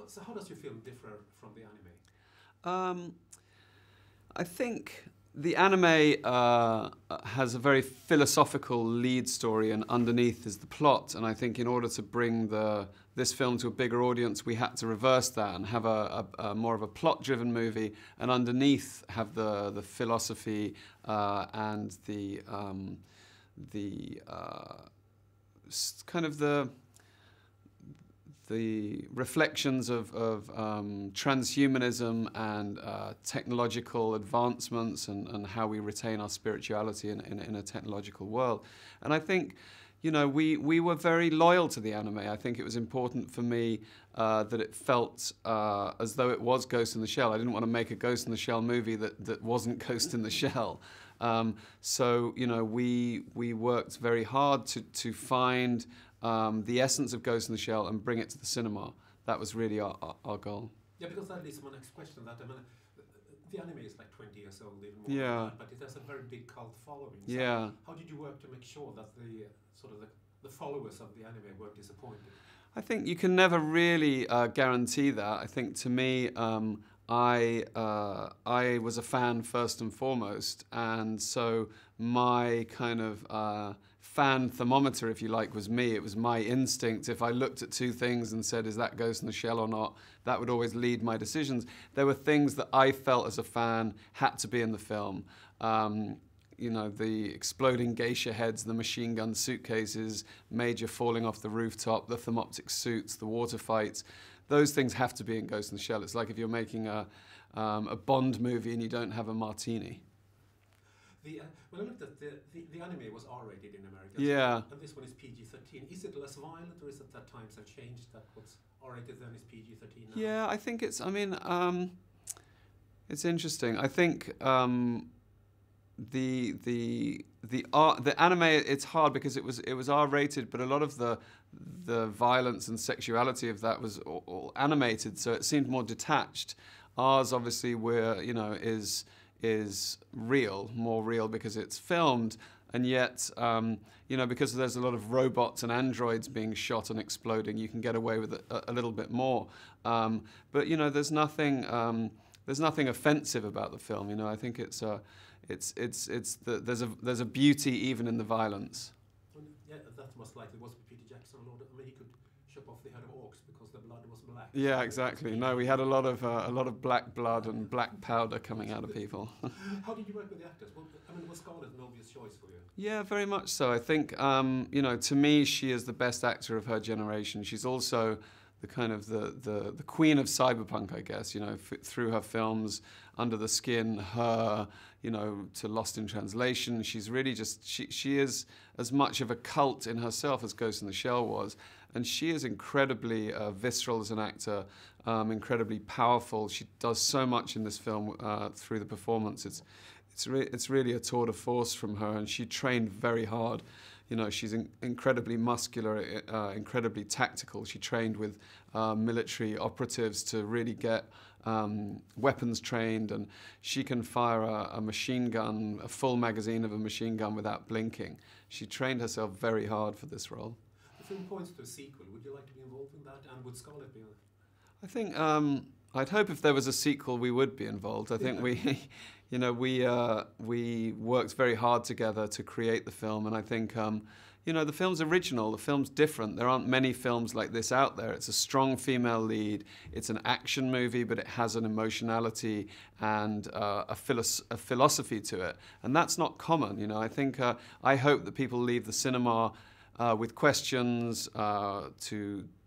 So how does your film differ from the anime? I think the anime has a very philosophical lead story, and underneath is the plot. And I think in order to bring this film to a bigger audience, we had to reverse that and have a more of a plot-driven movie, and underneath have the philosophy and the kind of the reflections of transhumanism and technological advancements and how we retain our spirituality in a technological world. And I think, you know, we were very loyal to the anime. I think it was important for me that it felt as though it was Ghost in the Shell. I didn't want to make a Ghost in the Shell movie that wasn't Ghost in the Shell. So, you know, we worked very hard to find the essence of Ghost in the Shell and bring it to the cinema. That was really our goal. Yeah, because that leads to my next question. That, I mean, the anime is like 20 years old, even more Yeah. than that, but it has a very big cult following. So Yeah. how did you work to make sure that the followers of the anime weren't disappointed? I think you can never really guarantee that. I think to me, I was a fan first and foremost, and so my kind of fan thermometer, if you like, was me. It was my instinct. If I looked at two things and said, is that Ghost in the Shell or not, that would always lead my decisions. There were things that I felt as a fan had to be in the film. You know, the exploding geisha heads, the machine gun suitcases, Major falling off the rooftop, the thermoptic suits, the water fights. Those things have to be in Ghost in the Shell. It's like if you're making a Bond movie and you don't have a martini. When I looked at the anime was R-rated in America. Yeah. And this one is PG-13. Is it less violent, or is it that times have changed, that what's R-rated then is PG-13 now? Yeah, I think it's, I mean, it's interesting. I think the anime, it's hard because it was R-rated, but a lot of the violence and sexuality of that was all animated, so it seemed more detached. Ours, obviously, is real, more real because it's filmed, and yet, you know, because there's a lot of robots and androids being shot and exploding, you can get away with it a little bit more. But you know, there's nothing offensive about the film. You know, I think there's a beauty even in the violence. Yeah, that most likely was Peter Jackson. I mean, he could chop off the head of orcs because the blood was black. Yeah, exactly. No, we had a lot of black blood and black powder coming out of people. How did you work with the actors? Well, I mean, was Scarlett an obvious choice for you? Yeah, very much so. I think, you know, to me, she is the best actor of her generation. She's also the kind of the queen of cyberpunk, I guess. You know, through her films, Under the Skin, Her, you know, to Lost in Translation. She's really just, she is as much of a cult in herself as Ghost in the Shell was. And she is incredibly visceral as an actor, incredibly powerful. She does so much in this film through the performance. It's really a tour de force from her, and she trained very hard. You know, she's incredibly muscular, incredibly tactical. She trained with military operatives to really get weapons trained, and she can fire a machine gun, a full magazine of a machine gun without blinking. She trained herself very hard for this role. The film points to a sequel. Would you like to be involved in that? And would Scarlett be in it? I think I'd hope if there was a sequel, we would be involved. I think you know, we worked very hard together to create the film, and I think, you know, the film's original, the film's different. There aren't many films like this out there. It's a strong female lead. It's an action movie, but it has an emotionality and a philosophy to it, and that's not common. You know, I think I hope that people leave the cinema with questions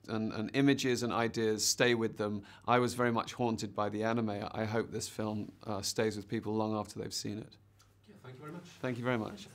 and images and ideas stay with them. I was very much haunted by the anime. I hope this film stays with people long after they've seen it. Yeah, thank you very much. Thank you very much.